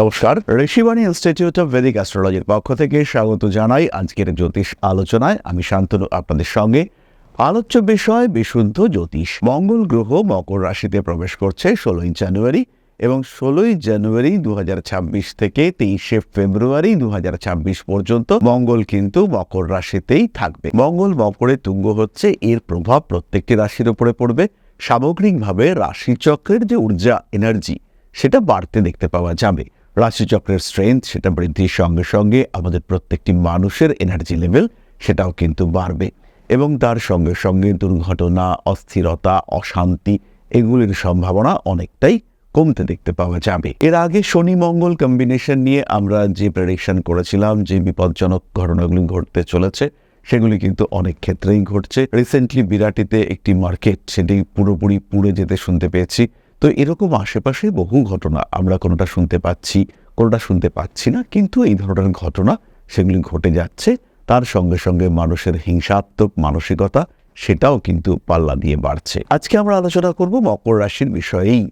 নমস্কার, Rishibani institute of Vedic অ্যাস্ট্রোলজির পক্ষ থেকে স্বাগত জানাই আজকের জ্যোতিষ আলোচনায়। আমি শান্তনু আপনাদের সঙ্গে। আলোচ্য বিষয় বিশুদ্ধ জ্যোতিষ। মঙ্গল গ্রহ মকর রাশিতে প্রবেশ করছে 16ই জানুয়ারি এবং 16ই জানুয়ারি 2026 থেকে 23শে ফেব্রুয়ারি 2026 পর্যন্ত মঙ্গল কিন্তু মকর রাশিতেই থাকবে। মঙ্গল মকরে তুঙ্গ হচ্ছে, এর প্রভাব প্রত্যেকটি রাশির উপরে পড়বে। সামগ্রিকভাবে রাশিচক্রের যে ঊর্জা এনার্জি সেটা বাড়তে দেখতে পাওয়া যাবে। রাশিচক্রের স্ট্রেংথ সেটা বৃদ্ধির সঙ্গে সঙ্গে আমাদের প্রত্যেকটি মানুষের এনার্জি লেভেল সেটাও কিন্তু বাড়বে এবং তার সঙ্গে সঙ্গে দুর্ঘটনা, অস্থিরতা, অশান্তি এগুলির সম্ভাবনা অনেকটাই কমতে দেখতে পাওয়া যাবে। এর আগে শনি মঙ্গল কম্বিনেশন নিয়ে আমরা যে প্রেডিকশন করেছিলাম, যে বিপজ্জনক ঘটনাগুলি ঘটতে চলেছে সেগুলি কিন্তু অনেক ক্ষেত্রেই ঘটছে। রিসেন্টলি বিরাটিতে একটি মার্কেট সেটি পুরোপুরি পুড়ে যেতে শুনতে পেয়েছি। তো এরকম আশেপাশে বহু ঘটনা আমরা কোনোটা শুনতে পাচ্ছি, কোনোটা শুনতে পাচ্ছি না, কিন্তু এই ধরনের ঘটনা সেগুলি ঘটে যাচ্ছে। তার সঙ্গে সঙ্গে মানুষের হিংসাত্মক মানসিকতা সেটাও কিন্তু পাল্লা দিয়ে বাড়ছে। আজকে আমরা আলোচনা করব মকর রাশির বিষয়েই,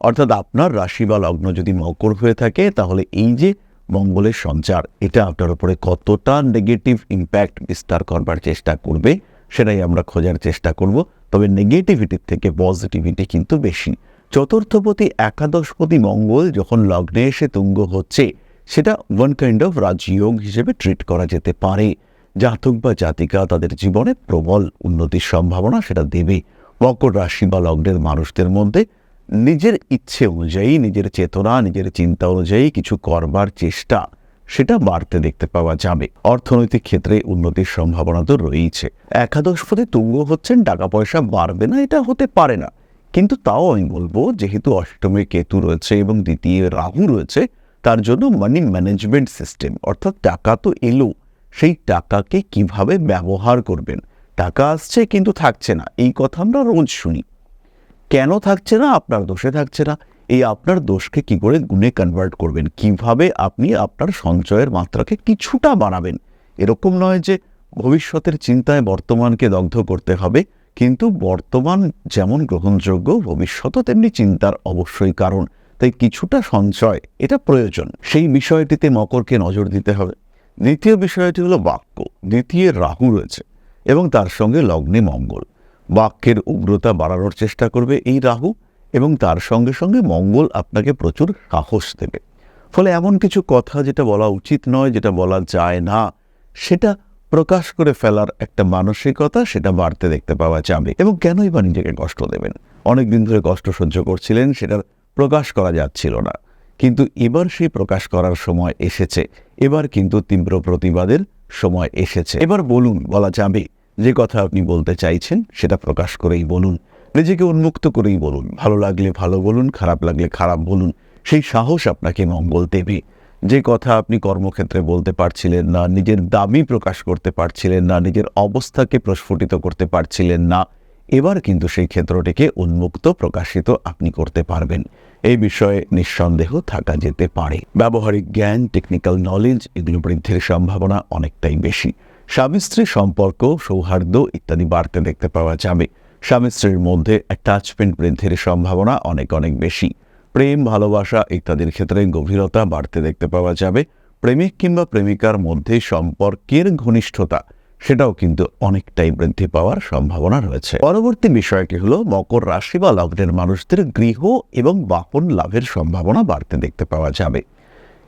অর্থাৎ আপনার রাশি বা লগ্ন যদি মকর হয়ে থাকে তাহলে এই যে মঙ্গলের সঞ্চার এটা আপনার উপরে কতটা নেগেটিভ ইম্প্যাক্ট বিস্তার করবার চেষ্টা করবে সেটাই আমরা খোঁজার চেষ্টা করব। তবে নেগেটিভিটির থেকে পজিটিভিটি কিন্তু বেশি। চতুর্থপতি একাদশপতি মঙ্গল যখন লগ্নে এসে তুঙ্গ হচ্ছে সেটা ওয়ান কাইন্ড অফ রাজযোগ হিসেবে ট্রিট করা যেতে পারে। জাতক বা জাতিকা তাদের জীবনে প্রবল উন্নতির সম্ভাবনা সেটা দেবে। মকর রাশি বা লগ্নের মানুষদের মধ্যে নিজের ইচ্ছে অনুযায়ী, নিজের চেতনা, নিজের চিন্তা অনুযায়ী কিছু করবার চেষ্টা সেটা বাড়তে দেখতে পাওয়া যাবে। অর্থনৈতিক ক্ষেত্রে উন্নতির সম্ভাবনা তো রয়েছে। একাদশপতি তুঙ্গ হচ্ছেন, টাকা পয়সা বাড়বে না এটা হতে পারে না, কিন্তু তাও আমি বলবো যেহেতু অষ্টমে কেতু রয়েছে এবং দ্বিতীয় রাহু রয়েছে, তার জন্য মানি ম্যানেজমেন্ট সিস্টেম, অর্থাৎ টাকা তো এলো, সেই টাকাকে কিভাবে ব্যবহার করবেন। টাকা আসছে কিন্তু থাকছে না, এই কথা আমরা রোজ শুনি। কেন থাকছে না? আপনার দোষে থাকছে না। এই আপনার দোষকে কি করে গুণে কনভার্ট করবেন, কিভাবে আপনি আপনার সঞ্চয়ের মাত্রাকে কিছুটা বাড়াবেন। এরকম নয় যে ভবিষ্যতের চিন্তায় বর্তমানকে দগ্ধ করতে হবে, কিন্তু বর্তমান যেমন গ্রহণযোগ্য ভবিষ্যতও তেমনি চিন্তার অবশ্যই কারণ। তাই কিছুটা সঞ্চয় এটা প্রয়োজন, সেই বিষয়টিতে মকরকে নজর দিতে হবে। দ্বিতীয় বিষয়টি হলো বাক্য। দ্বিতীয় রাহু রয়েছে এবং তার সঙ্গে লগ্নে মঙ্গল। বাক্যের উগ্রতা বাড়ানোর চেষ্টা করবে এই রাহু এবং তার সঙ্গে সঙ্গে মঙ্গল আপনাকে প্রচুর সাহস দেবে। ফলে এমন কিছু কথা যেটা বলা উচিত নয়, যেটা বলা যায় না, সেটা প্রকাশ করে ফেলার একটা মানসিকতা সেটা বাড়তে দেখতে পাওয়া যাবে। এবং কেনই বা নিজেকে কষ্ট দেবেন? অনেকদিন ধরে কষ্ট সহ্য করছিলেন, সেটার প্রকাশ করা যাচ্ছিল না, কিন্তু এবার সেই প্রকাশ করার সময় এসেছে। এবার কিন্তু তীব্র প্রতিবাদের সময় এসেছে। এবার বলুন, বলা যাবে। যে কথা আপনি বলতে চাইছেন সেটা প্রকাশ করেই বলুন, নিজেকে উন্মুক্ত করেই বলুন। ভালো লাগলে ভালো বলুন, খারাপ লাগলে খারাপ বলুন। সেই সাহস আপনাকে মঙ্গল দেবে। যে কথা আপনি কর্মক্ষেত্রে বলতে পারছিলেন না, নিজের দাবি প্রকাশ করতে পারছিলেন না, নিজের অবস্থাকে প্রস্ফুটিত করতে পারছিলেন না, এবার কিন্তু সেই ক্ষেত্রটিকে উন্মুক্ত প্রকাশিত আপনি করতে পারবেন। এই বিষয়ে নিঃসন্দেহ থাকা যেতে পারে। ব্যবহারিক জ্ঞান, টেকনিক্যাল নলেজ এগুলো বৃদ্ধির সম্ভাবনা অনেকটাই বেশি। স্বামী স্ত্রী সম্পর্ক, সৌহার্দ্য ইত্যাদি বাড়তে দেখতে পাওয়া যাবে। স্বামী স্ত্রীর মধ্যে অ্যাটাচমেন্ট বৃদ্ধির সম্ভাবনা অনেক অনেক বেশি। প্রেম, ভালোবাসা ইত্যাদির ক্ষেত্রে গভীরতা বাড়তে দেখতে পাওয়া যাবে। প্রেমিক কিংবা প্রেমিকার মধ্যে সম্পর্কের ঘনিষ্ঠতা সেটাও কিন্তু অনেকটাই বৃদ্ধি পাওয়ার সম্ভাবনা রয়েছে। পরবর্তী বিষয়টি হলো মকর রাশি বা লগ্নের মানুষদের গৃহ এবং বাহন লাভের সম্ভাবনা বাড়তে দেখতে পাওয়া যাবে।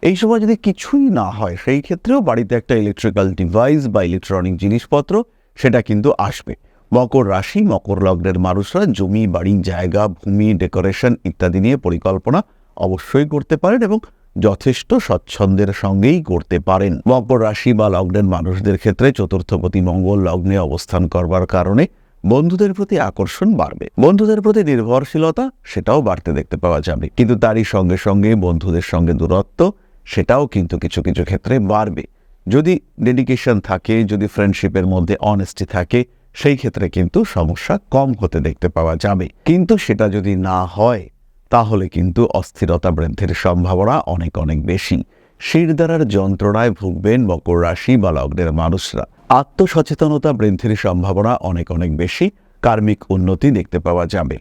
এই সময় যদি কিছুই না হয় সেই ক্ষেত্রেও বাড়িতে একটা ইলেকট্রিক্যাল ডিভাইস বা ইলেকট্রনিক জিনিসপত্র সেটা কিন্তু আসবে। মকর রাশি, মকর লগ্নের মানুষরা জমি, বাড়ি, জায়গা, ভূমি, ডেকোরেশন ইত্যাদি নিয়ে পরিকল্পনা অবশ্যই করতে পারেন এবং যথেষ্ট স্বচ্ছন্দের সঙ্গেই করতে পারেন। মকর রাশি বা লগ্নের মানুষদের ক্ষেত্রে চতুর্থপতি মঙ্গল লগ্নে অবস্থান করবার কারণে বন্ধুদের প্রতি আকর্ষণ বাড়বে। বন্ধুদের প্রতি নির্ভরশীলতা সেটাও বাড়তে দেখতে পাওয়া যাবে, কিন্তু তারই সঙ্গে সঙ্গে বন্ধুদের সঙ্গে দূরত্ব সেটাও কিন্তু কিছু কিছু ক্ষেত্রে বাড়বে। যদি ডেডিকেশন থাকে, যদি ফ্রেন্ডশিপের মধ্যে অনেস্টি থাকে, সেই ক্ষেত্রে কিন্তু সমস্যা কম হতে দেখতে পাওয়া যাবে। কিন্তু সেটা যদি না হয় তাহলে কিন্তু অস্থিরতা বৃদ্ধির সম্ভাবনা অনেক অনেক বেশি। শিরদাঁড়ার যন্ত্রণায় ভুগবেন মকর রাশি বা লগ্নের মানুষরা। আত্মসচেতনতা বৃদ্ধির সম্ভাবনা অনেক অনেক বেশি। কার্মিক উন্নতি দেখতে পাওয়া যাবে।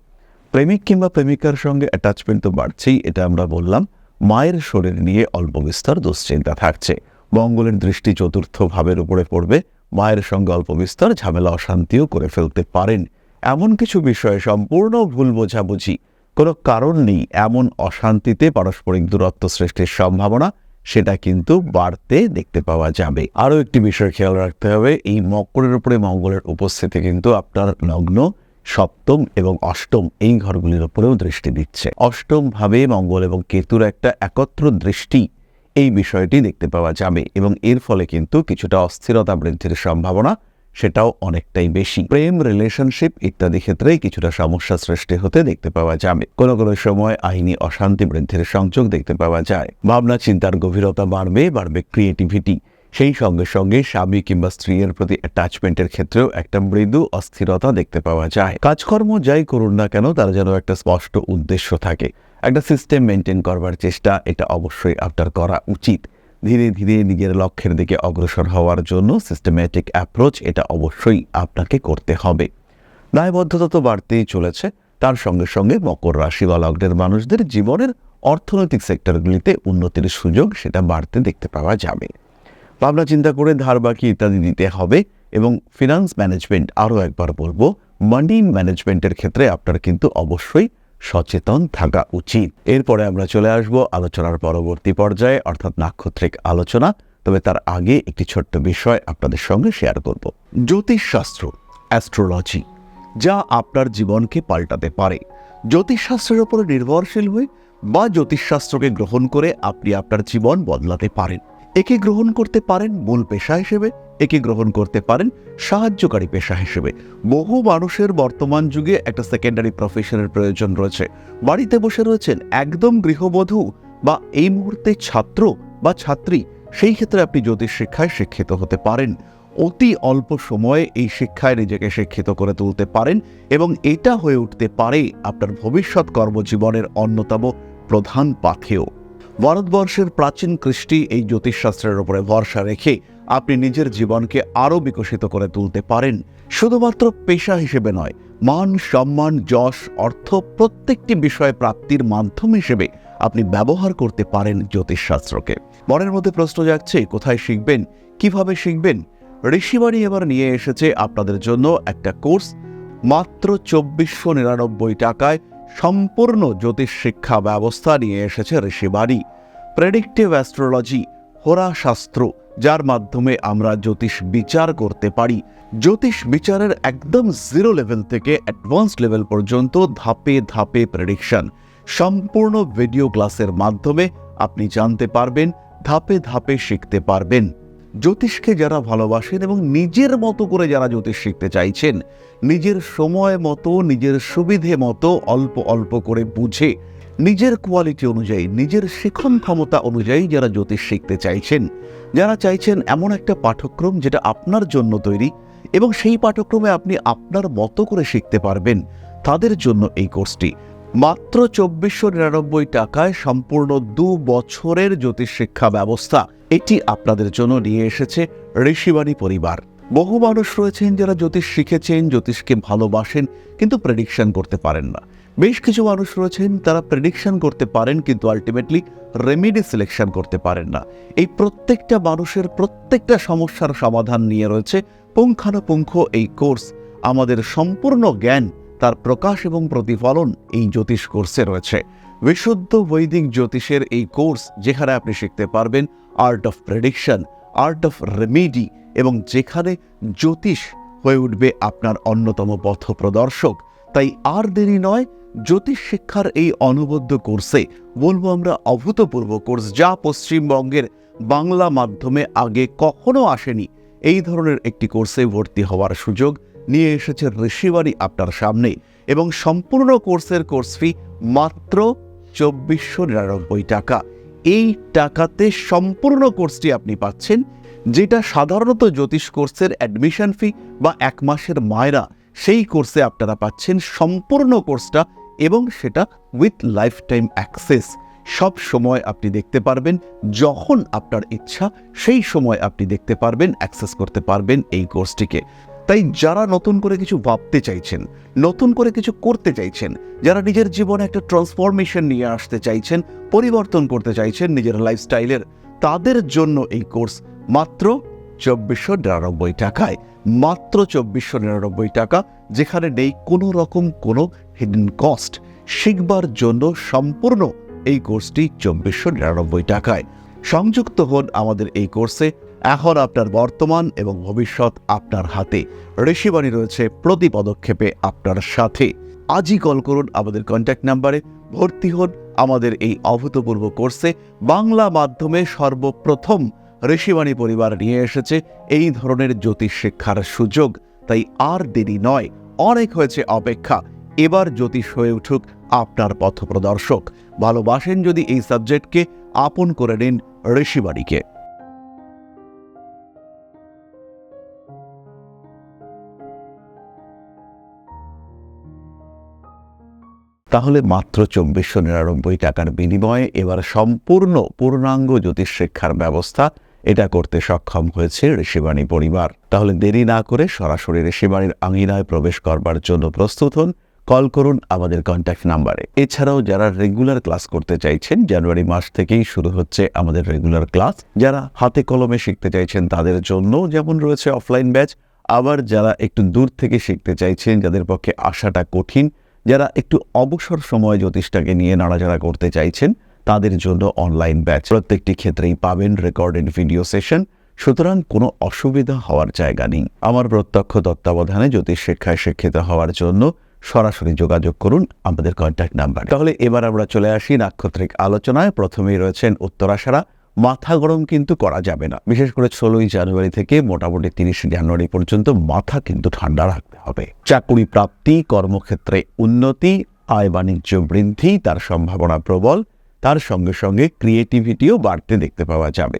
প্রেমিক কিংবা প্রেমিকার সঙ্গে অ্যাটাচমেন্ট তো বাড়ছেই, এটা আমরা বললাম। মায়ের শরীর নিয়ে অল্প বিস্তর দুশ্চিন্তা থাকছে। মঙ্গলের দৃষ্টি চতুর্থ ভাবের উপরে পড়বে, মায়ের সঙ্গে অল্প বিস্তর ঝামেলা অশান্তিও করে ফেলতে পারেন। এমন কিছু বিষয়ে সম্পূর্ণ ভুল বোঝাবুঝি, কোনো কারণ নেই এমন অশান্তিতে পারস্পরিক দূরত্ব সৃষ্টির সম্ভাবনা সেটা কিন্তু বাড়তে দেখতে পাওয়া যাবে। আরও একটি বিষয় খেয়াল রাখতে হবে, এই মকরের উপরে মঙ্গলের উপস্থিতি কিন্তু আপনার লগ্ন, সপ্তম এবং অষ্টম এই ঘরগুলির উপরেও দৃষ্টি দিচ্ছে। অষ্টম ভাবে মঙ্গল এবং কেতুর একটা একত্র দৃষ্টি এই বিষয়টি দেখতে পাওয়া যাবে এবং এর ফলে কিন্তু কিছুটা অস্থিরতা বৃদ্ধির সম্ভাবনা সেটাও অনেকটাই বেশি। প্রেম, রিলেশনশিপ ইত্যাদি ক্ষেত্রে কিছুটা সমস্যা সৃষ্টি হতে দেখতে পাওয়া যাবে। কোনো কোনো সময় আইনি অশান্তি বৃদ্ধির সংযোগ দেখতে পাওয়া যায়। ভাবনা চিন্তার গভীরতা বাড়বে ক্রিয়েটিভিটি। সেই সঙ্গে সঙ্গে স্বামী কিংবা স্ত্রীর প্রতি অ্যাটাচমেন্টের ক্ষেত্রেও একটা মৃদু অস্থিরতা দেখতে পাওয়া যায়। কাজকর্ম যাই করুন না কেন তার যেন একটা স্পষ্ট উদ্দেশ্য থাকে, একটা সিস্টেম মেনটেন করবার চেষ্টা এটা অবশ্যই আপনার করা উচিত। ধীরে ধীরে নিজের লক্ষ্যের দিকে অগ্রসর হওয়ার জন্য সিস্টেম্যাটিক অ্যাপ্রোচ এটা অবশ্যই আপনাকে করতে হবে। দায়বদ্ধতা তো বাড়তেই চলেছে, তার সঙ্গে সঙ্গে মকর রাশি বা লগ্নের মানুষদের জীবনের অর্থনৈতিক সেক্টরগুলিতে উন্নতির সুযোগ সেটা বাড়তে দেখতে পাওয়া যাবে। ভাবনা চিন্তা করে ধার বাকি ইত্যাদি দিতে হবে এবং ফিনান্স ম্যানেজমেন্ট, আরও একবার বলবো, মানি ম্যানেজমেন্টের ক্ষেত্রে আপনার কিন্তু অবশ্যই সচেতন থাকা উচিত। এরপরে আমরা চলে আসব আলোচনার পরবর্তী পর্যায়ে, অর্থাৎ নাক্ষত্রিক আলোচনা। তবে তার আগে একটি ছোট্ট বিষয় আপনাদের সঙ্গে শেয়ার করব। জ্যোতিষশাস্ত্র, অ্যাস্ট্রোলজি, যা আপনার জীবনকে পাল্টাতে পারে। জ্যোতিষশাস্ত্রের উপরে নির্ভরশীল হয়ে বা জ্যোতিষশাস্ত্রকে গ্রহণ করে আপনি আপনার জীবন বদলাতে পারেন। একে গ্রহণ করতে পারেন মূল পেশা হিসেবে, একে গ্রহণ করতে পারেন সাহায্যকারী পেশা হিসেবে। বহু মানুষের বর্তমান যুগে একটা সেকেন্ডারি প্রফেশনের প্রয়োজন রয়েছে। বাড়িতে বসে রয়েছেন একদম গৃহবধূ বা এই মুহূর্তে ছাত্র বা ছাত্রী, সেই ক্ষেত্রে আপনি জ্যোতিষ শিক্ষায় শিক্ষিত হতে পারেন। অতি অল্প সময়ে এই শিক্ষায় নিজেকে শিক্ষিত করে তুলতে পারেন এবং এটা হয়ে উঠতে পারে আপনার ভবিষ্যৎ কর্মজীবনের অন্যতম প্রধান পাথেয়। ভারতবর্ষের প্রাচীন কৃষ্টি এই জ্যোতিষশাস্ত্রের উপরে ভরসা রেখে আপনি নিজের জীবনকে আরও বিকশিত করে তুলতে পারেন। শুধুমাত্র পেশা হিসেবে নয়, মান, সম্মান, যশ, অর্থ প্রত্যেকটি বিষয় প্রাপ্তির মাধ্যম হিসেবে আপনি ব্যবহার করতে পারেন জ্যোতিষশাস্ত্রকে। মনের মধ্যে প্রশ্ন জাগছে, কোথায় শিখবেন, কিভাবে শিখবেন? ঋষিবাণী এবার নিয়ে এসেছে আপনাদের জন্য একটা কোর্স, মাত্র 2499 টাকায় সম্পূর্ণ জ্যোতিষ শিক্ষা ব্যবস্থা নিয়ে এসেছে ঋষিবাণী। প্রেডিক্টিভ অ্যাস্ট্রোলজি, হোরাশাস্ত্র, যার মাধ্যমে আমরা জ্যোতিষ বিচার করতে পারি। জ্যোতিষ বিচারের একদম জিরো লেভেল থেকে অ্যাডভান্স লেভেল পর্যন্ত ধাপে ধাপে প্রেডিকশন, সম্পূর্ণ ভিডিও ক্লাসের মাধ্যমে আপনি জানতে পারবেন, ধাপে ধাপে শিখতে পারবেন। জ্যোতিষকে যারা ভালোবাসেন এবং নিজের মতো করে যারা জ্যোতিষ শিখতে চাইছেন, নিজের সময় মতো, নিজের সুবিধে মতো অল্প অল্প করে বুঝে, নিজের কোয়ালিটি অনুযায়ী, নিজের শিখন ক্ষমতা অনুযায়ী যারা জ্যোতিষ শিখতে চাইছেন, যারা চাইছেন এমন একটা পাঠ্যক্রম যেটা আপনার জন্য তৈরি এবং সেই পাঠ্যক্রমে আপনি আপনার মতো করে শিখতে পারবেন, তাদের জন্য এই কোর্সটি। মাত্র 2499 টাকায় সম্পূর্ণ 2 বছরের জ্যোতিষ শিক্ষা ব্যবস্থা এটি আপনাদের জন্য নিয়ে এসেছে ঋষিবাণী পরিবার। বহু মানুষ রয়েছেন যারা জ্যোতিষ শিখেছেন, জ্যোতিষকে ভালোবাসেন, কিন্তু প্রেডিকশন করতে পারেন না। বেশ কিছু মানুষ রয়েছেন তারা প্রেডিকশন করতে পারেন কিন্তু আলটিমেটলি রেমেডি সিলেকশন করতে পারেন না। এই প্রত্যেকটা মানুষের প্রত্যেকটা সমস্যার সমাধান নিয়ে রয়েছে পুঙ্খানুপুঙ্খ এই কোর্স। আমাদের সম্পূর্ণ জ্ঞান, তার প্রকাশ এবং প্রতিফলন এই জ্যোতিষ কোর্সে রয়েছে। বিশুদ্ধ বৈদিক জ্যোতিষের এই কোর্স, যেখানে আপনি শিখতে পারবেন art of prediction, art of remedy, এবং যেখানে জ্যোতিষ হয়ে উঠবে আপনার অন্যতম পথ প্রদর্শক। তাই আর দেরি নয়, জ্যোতিষ শিক্ষার এই অনবদ্য কোর্সে, বলবো আমরা অভূতপূর্ব কোর্স, যা পশ্চিমবঙ্গের বাংলা মাধ্যমে আগে কখনো আসেনি, এই ধরনের একটি কোর্সে ভর্তি হওয়ার সুযোগ নিয়ে এসেছে ঋষিবাণী আপনার সামনে। এবং সম্পূর্ণ কোর্সের কোর্স ফি মাত্র 2499 টাকা। এই টাকাতে সম্পূর্ণ কোর্সটি আপনি পাচ্ছেন, যেটা সাধারণত জ্যোতিষ কোর্সের অ্যাডমিশন ফি বা 1 মাসের মায়রা, সেই কোর্সে আপনারা পাচ্ছেন সম্পূর্ণ কোর্সটা, এবং সেটা উইথ লাইফ টাইম অ্যাক্সেস। সব সময় আপনি দেখতে পারবেন, যখন আপনার ইচ্ছা সেই সময় আপনি দেখতে পারবেন, অ্যাক্সেস করতে পারবেন এই কোর্সটিকে। তাই যারা নতুন করে কিছু ভাবতে চাইছেন, নতুন করে কিছু করতে চাইছেন, যারা নিজের জীবনে একটা ট্রান্সফরমেশন নিয়ে আসতে চাইছেন, পরিবর্তন করতে চাইছেন নিজের লাইফস্টাইলের, তাদের জন্য এই কোর্স মাত্র 2499 টাকায়। মাত্র 2499 টাকা, যেখানে নেই কোনো রকম কোনো হিডেন কস্ট। শিখবার জন্য সম্পূর্ণ এই কোর্সটি 2499 টাকায়। সংযুক্ত হন আমাদের এই কোর্সে। এখন আপনার বর্তমান এবং ভবিষ্যৎ আপনার হাতে। ঋষিবাণী রয়েছে প্রতি পদক্ষেপে আপনার সাথে। আজই কল করুন আমাদের কন্ট্যাক্ট নাম্বারে, ভর্তি হন আমাদের এই অভূতপূর্ব কোর্সে। বাংলা মাধ্যমে সর্বপ্রথম ঋষিবাণী পরিবার নিয়ে এসেছে এই ধরনের জ্যোতিষ শিক্ষার সুযোগ। তাই আর দেরি নয়, অনেক হয়েছে অপেক্ষা। এবার জ্যোতিষ হয়ে উঠুক আপনার পথপ্রদর্শক। ভালোবাসেন যদি এই সাবজেক্টকে, আপন করে নিন ঋষিবাণীকে। তাহলে মাত্র 2499 টাকার বিনিময়ে এবার সম্পূর্ণ পূর্ণাঙ্গ জ্যোতিষ শিক্ষার ব্যবস্থা এটা করতে সক্ষম হয়েছে ঋষিবাণী পরিবার। তাহলে দেরি না করে সরাসরি ঋষিবাণীর আঙিনায় প্রবেশ করবার জন্য প্রস্তুত হন। কল করুন আমাদের কন্ট্যাক্ট নাম্বারে। এছাড়াও যারা রেগুলার ক্লাস করতে চাইছেন, জানুয়ারি মাস থেকেই শুরু হচ্ছে আমাদের রেগুলার ক্লাস। যারা হাতে কলমে শিখতে চাইছেন তাদের জন্য যেমন রয়েছে অফলাইন ব্যাচ, আবার যারা একটু দূর থেকে শিখতে চাইছেন, যাদের পক্ষে আসাটা কঠিন, যারা একটু অবসর সময় জ্যোতিষটাকে নিয়ে নাড়াচাড়া করতে চাইছেন, তাদের জন্য অনলাইন ব্যাচ। প্রত্যেকটি ক্ষেত্রেই পাবেন রেকর্ডেড ভিডিও সেশন, সুতরাং কোনো অসুবিধা হওয়ার জায়গা নেই। আমার প্রত্যক্ষ তত্ত্বাবধানে জ্যোতিষ শিক্ষায় শিক্ষিত হওয়ার জন্য সরাসরি যোগাযোগ করুন আমাদের কন্ট্যাক্ট নাম্বার। তাহলে এবার আমরা চলে আসি নাক্ষত্রিক আলোচনায়। প্রথমেই রয়েছেন উত্তরাষাঢ়া। মাথা গরম কিন্তু করা যাবে না। বিশেষ করে 16ই জানুয়ারি থেকে মোটামুটি 30 জানুয়ারি পর্যন্ত মাথা কিন্তু ঠান্ডা রাখতে হবে। চাকুরি প্রাপ্তি, কর্মক্ষেত্রে উন্নতি, আয় বাণিজ্য বৃদ্ধি, তার সম্ভাবনা প্রবল। তার সঙ্গে সঙ্গে ক্রিয়েটিভিটিও বাড়তে দেখতে পাওয়া যাবে।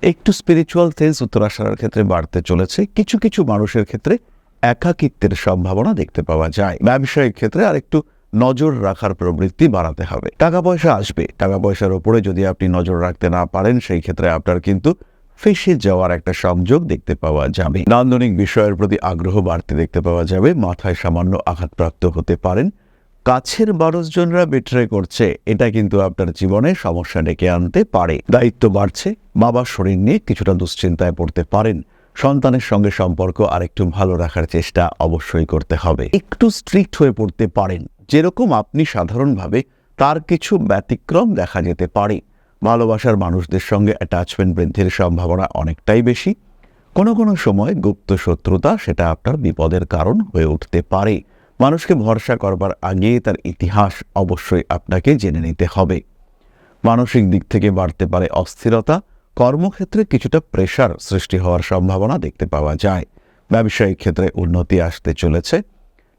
একটু স্পিরিচুয়াল সেন্স উত্তরাষাঢ়ার ক্ষেত্রে বাড়তে চলেছে। কিছু কিছু মানুষের ক্ষেত্রে একাকিত্বের সম্ভাবনা দেখতে পাওয়া যায়। ব্যবসায়িক ক্ষেত্রে আর একটু নজর রাখার প্রবৃত্তি বাড়াতে হবে। টাকা পয়সা আসবে, টাকা পয়সার ওপরে যদি আপনি নজর রাখতে না পারেন, সেই ক্ষেত্রে আপনার কিন্তু ফেসে যাওয়ার একটা সংযোগ দেখতে পাওয়া যাবে। নান্দনিক বিষয়ের প্রতি আগ্রহ বাড়তে দেখতে পাওয়া যাবে। মাথায় সামান্য আঘাতপ্রাপ্ত হতে পারেন। কাছের মানুষজনরা বিট্রে করছে, এটা কিন্তু আপনার জীবনে সমস্যা ডেকে আনতে পারে। দায়িত্ব বাড়ছে, বাবার শরীর নিয়ে কিছুটা দুশ্চিন্তায় পড়তে পারেন। সন্তানের সঙ্গে সম্পর্ক আরেকটু ভালো রাখার চেষ্টা অবশ্যই করতে হবে। একটু স্ট্রিক্ট হয়ে পড়তে পারেন, যেরকম আপনি সাধারণভাবে, তার কিছু ব্যতিক্রম দেখা যেতে পারে। ভালোবাসার মানুষদের সঙ্গে অ্যাটাচমেন্ট বৃদ্ধির সম্ভাবনা অনেকটাই বেশি। কোনো কোনো সময় গুপ্ত শত্রুতা সেটা আপনার বিপদের কারণ হয়ে উঠতে পারে। মানুষকে ভরসা করবার আগে তার ইতিহাস অবশ্যই আপনাকে জেনে নিতে হবে। মানসিক দিক থেকে বাড়তে পারে অস্থিরতা। কর্মক্ষেত্রে কিছুটা প্রেশার সৃষ্টি হওয়ার সম্ভাবনা দেখতে পাওয়া যায়। ব্যবসায়িক ক্ষেত্রে উন্নতি আসতে চলেছে।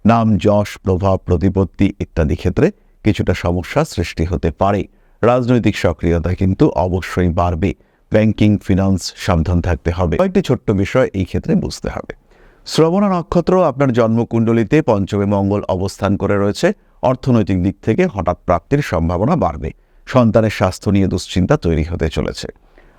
নাম, যশ, প্রভাব, প্রতিপত্তি ইত্যাদি ক্ষেত্রে কিছুটা সমস্যা সৃষ্টি হতে পারে। রাজনৈতিক সক্রিয়তা কিন্তু অবশ্যই বাড়বে। ব্যাংকিং, ফিনান্স সাবধান থাকতে হবে। কয়েকটি ছোট্ট বিষয় এই ক্ষেত্রে বুঝতে হবে। শ্রবণা নক্ষত্র আপনার জন্মকুণ্ডলিতে পঞ্চমে মঙ্গল অবস্থান করে রয়েছে। অর্থনৈতিক দিক থেকে হঠাৎ প্রাপ্তির সম্ভাবনা বাড়বে। সন্তানের স্বাস্থ্য নিয়ে দুশ্চিন্তা তৈরি হতে চলেছে।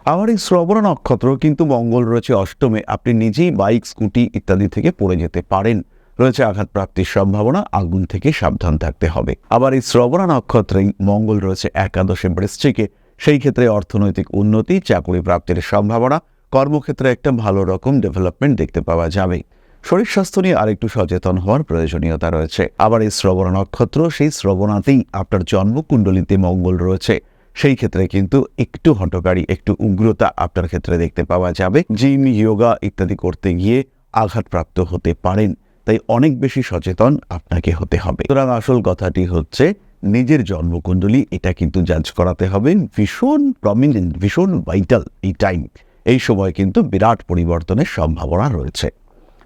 আবার এই শ্রবণা নক্ষত্র কিন্তু মঙ্গল রয়েছে অষ্টমে। আপনি নিজেই বাইক, স্কুটি ইত্যাদি থেকে পড়ে যেতে পারেন। রয়েছে আঘাত প্রাপ্তির সম্ভাবনা, আগুন থেকে সাবধান থাকতে হবে। আবার এই শ্রবণা নক্ষত্রেই মঙ্গল রয়েছে একাদশে বৃশ্চিকে। সেই ক্ষেত্রে অর্থনৈতিক উন্নতি, চাকরি প্রাপ্তির সম্ভাবনা, কর্মক্ষেত্রে একটা ভালো রকম ডেভেলপমেন্ট দেখতে পাওয়া যাবে। শরীর স্বাস্থ্য নিয়ে আরেকটু সচেতন হওয়ার প্রয়োজনীয়তা রয়েছে। আবার এই শ্রবণা নক্ষত্র, সেই শ্রবণাতেই আপনার জন্মকুণ্ডলিতে মঙ্গল রয়েছে। সেই ক্ষেত্রে কিন্তু একটু হঠকারী, একটু উগ্রতা আপনার ক্ষেত্রে দেখতে পাওয়া যাবে। জিম, যোগা ইত্যাদি করতে গিয়ে আঘাতপ্রাপ্ত হতে পারেন। তাই অনেক বেশি সচেতন আপনাকে হতে হবে। সুতরাং আসল কথাটি হচ্ছে নিজের জন্মকুণ্ডলী, এটা কিন্তু জাজ করাতে হবে। ভীষণ প্রমিনেন্ট, ভীষণ ভাইটাল এই টাইম। এই সময় কিন্তু বিরাট পরিবর্তনের সম্ভাবনা রয়েছে।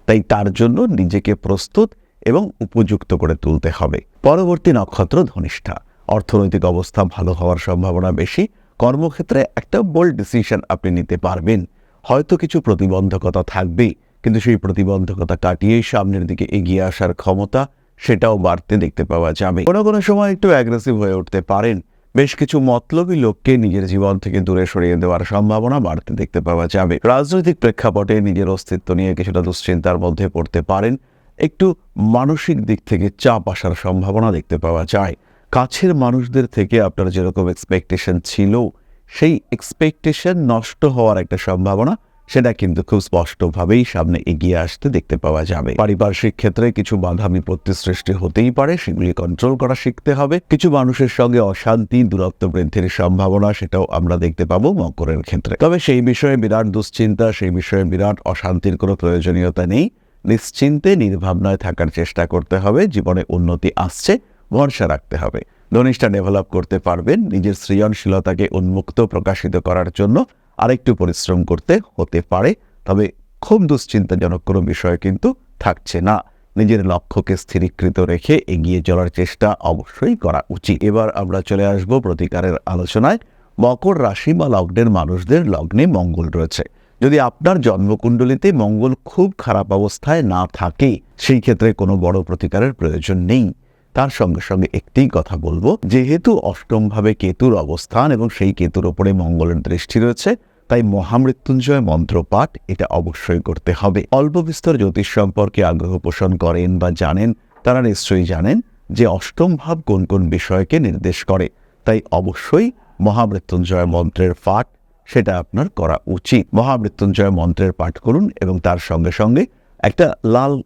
তাই তার জন্য নিজেকে প্রস্তুত এবং উপযুক্ত করে তুলতে হবে। পরবর্তী নক্ষত্র ধনিষ্ঠা। অর্থনৈতিক অবস্থা ভালো হওয়ার সম্ভাবনা বেশি। কর্মক্ষেত্রে একটা বোল্ড ডিসিশন আপনি নিতে পারবেন। হয়তো কিছু প্রতিবন্ধকতা থাকবে, কিন্তু সেই প্রতিবন্ধকতা কাটিয়ে সামনের দিকে এগিয়ে আসার ক্ষমতা সেটাও বাড়তে দেখতে পাওয়া যাবে। কোনো কোনো সময় একটু অ্যাগ্রেসিভ হয়ে উঠতে পারেন, বেশ কিছু মতলবী লোককে নিজের জীবন থেকে দূরে সরিয়ে দেওয়ার সম্ভাবনা বাড়তে দেখতে পাওয়া যাবে। রাজনৈতিক প্রেক্ষাপটে নিজের অস্তিত্ব নিয়ে কিছুটা দুশ্চিন্তার মধ্যে পড়তে পারেন। একটু মানসিক দিক থেকে চাপ আসার সম্ভাবনা দেখতে পাওয়া যায়। কাছের মানুষদের থেকে আপনার যেরকম এক্সপেকটেশন ছিল, সেই এক্সপেকটেশন নষ্ট হওয়ার একটা সম্ভাবনা, সেটা কিন্তু খুব স্পষ্টভাবেই সামনে এগিয়ে আসতে দেখতে পাওয়া যাবে। পারিপার্শ্বিক ক্ষেত্রে কিছু বাধা বিপত্তি সৃষ্টি হতেই পারে, সেগুলি কন্ট্রোল করা শিখতে হবে। কিছু মানুষের সঙ্গে অশান্তি, দূরত্ব বৃদ্ধির সম্ভাবনা, সেটাও আমরা দেখতে পাবো মকরের ক্ষেত্রে। তবে সেই বিষয়ে বিরাট দুশ্চিন্তা, সেই বিষয়ে বিরাট অশান্তির কোনো প্রয়োজনীয়তা নেই। নিশ্চিন্তে নির্ভাবনায় থাকার চেষ্টা করতে হবে। জীবনে উন্নতি আসছে, ভরসা রাখতে হবে। ধনিষ্ঠা ডেভেলপ করতে পারবেন। নিজের সৃজনশীলতাকে উন্মুক্ত প্রকাশিত করার জন্য আরেকটু পরিশ্রম করতে হতে পারে, তবে খুব দুশ্চিন্তাজনক কোনো বিষয় কিন্তু থাকছে না। নিজের লক্ষ্যকে স্থিরীকৃত রেখে এগিয়ে চলার চেষ্টা অবশ্যই করা উচিত। এবার আমরা চলে আসব প্রতিকারের আলোচনায়। মকর রাশি বা লগ্নের মানুষদের লগ্নে মঙ্গল রয়েছে। যদি আপনার জন্মকুণ্ডলিতে মঙ্গল খুব খারাপ অবস্থায় না থাকে, সেই ক্ষেত্রে কোনো বড় প্রতিকারের প্রয়োজন নেই। তার সঙ্গে সঙ্গে একটি কথা বলবো, যেহেতু অষ্টমভাবে কেতুর অবস্থান এবং সেই কেতুর ওপরে মঙ্গলের দৃষ্টি রয়েছে, তাই মহামৃত্যুঞ্জয় মন্ত্র পাঠ এটা অবশ্যই করতে হবে। অল্প বিস্তর জ্যোতিষ সম্পর্কে আগ্রহ পোষণ করেন বা জানেন, তারা নিশ্চয়ই জানেন যে অষ্টম ভাব কোন কোন বিষয়কে নির্দেশ করে। তাই অবশ্যই মহামৃত্যুঞ্জয় মন্ত্রের পাঠ সেটা আপনার করা উচিত। মহামৃত্যুঞ্জয় মন্ত্রের পাঠ করুন এবং তার সঙ্গে সঙ্গে একটা লাল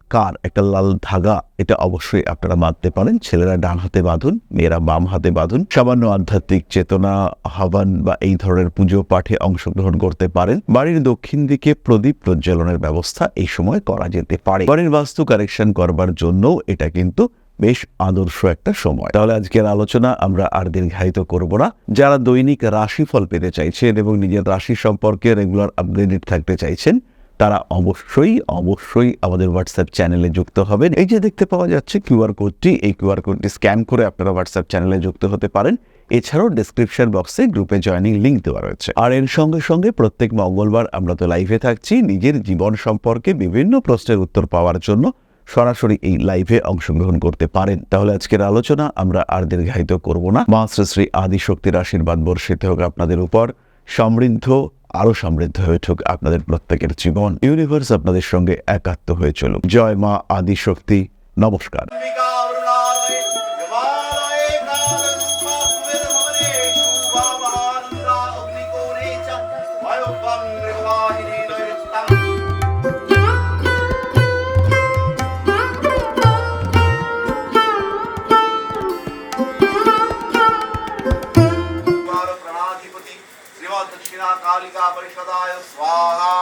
ধাগা এটা অবশ্যই আপনারা বাঁধতে পারেন। ছেলেরা ডান হাতে বাঁধুন, মেয়েরা বাম হাতে বাঁধুন। সামান্য আধ্যাত্মিক চেতনা, হবন বা এই ধরনের পুজো পাঠে অংশগ্রহণ করতে পারেন। বাড়ির দক্ষিণ দিকে প্রদীপ প্রজ্বলনের ব্যবস্থা এই সময় করা যেতে পারে। বাড়ির বাস্তু কারেকশন করবার জন্য এটা কিন্তু বেশ আদর্শ একটা সময়। তাহলে আজকের আলোচনা আমরা আর দীর্ঘায়িত করব না। যারা দৈনিক রাশিফল পেতে চাইছেন এবং নিজের রাশি সম্পর্কে রেগুলার আপডেটেড থাকতে চাইছেন, তারা অবশ্যই আমাদের হোয়াটসঅ্যাপ চ্যানেলে যুক্ত হবেন। এই যে দেখতে পাওয়া যাচ্ছে কিউআর কোডটি, এই কিউআর কোডটি স্ক্যান করে আপনারা হোয়াটসঅ্যাপ চ্যানেলে যুক্ত হতে পারেন। এছাড়াও ডেসক্রিপশন বক্সে গ্রুপে জয়েনিং লিঙ্ক দেওয়া রয়েছে। আর এর সঙ্গে সঙ্গে প্রত্যেক মঙ্গলবার আমরা তো লাইভে থাকছি। নিজের জীবন সম্পর্কে বিভিন্ন প্রশ্নের উত্তর পাওয়ার জন্য সরাসরি এই লাইভে অংশগ্রহণ করতে পারেন। তাহলে আজকের আলোচনা আমরা আর দীর্ঘায়িত করব না। মা শ্রী শ্রী আদিশক্তির আশীর্বাদ বর্ষিত হোক আপনাদের উপর। আরো সমৃদ্ধ হয়ে উঠুক আপনাদের প্রত্যেকের জীবন। ইউনিভার্স আপনাদের সঙ্গে একাত্ম হয়ে চলুক। জয় মা আদিশক্তি। নমস্কার। दक्षिणा कालिका परिषदाय स्वाहा।